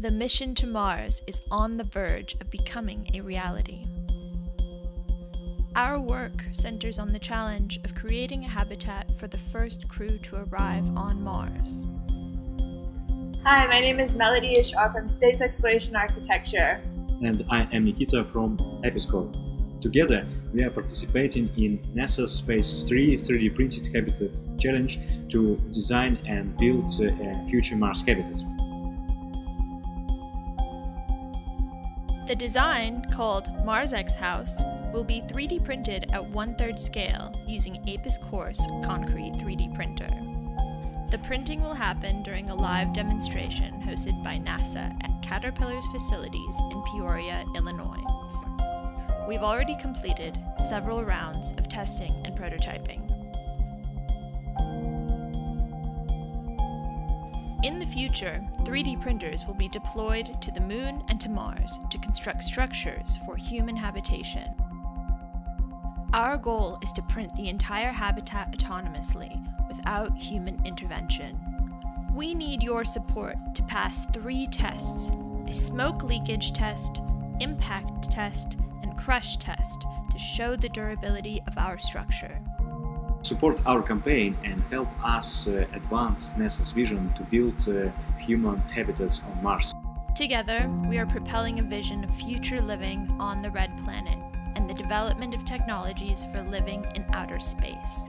The mission to Mars is on the verge of becoming a reality. Our work centers on the challenge of creating a habitat for the first crew to arrive on Mars. Hi, my name is Melody Ishwar from Space Exploration Architecture. And I am Nikita from Episcore. Together, we are participating in NASA's Phase 3 3D Printed Habitat Challenge to design and build a future Mars habitat. The design, called Mars X House, will be 3D printed at 1/3 scale using Episcore's concrete 3D printer. The printing will happen during a live demonstration hosted by NASA at Caterpillar's facilities in Peoria, Illinois. We've already completed several rounds of testing and prototyping. In the future, 3D printers will be deployed to the Moon and to Mars to construct structures for human habitation. Our goal is to print the entire habitat autonomously without human intervention. We need your support to pass 3 tests: a smoke leakage test, impact test, and crush test to show the durability of our structure. Support our campaign and help us advance NASA's vision to build human habitats on Mars. Together, we are propelling a vision of future living on the Red Planet and the development of technologies for living in outer space.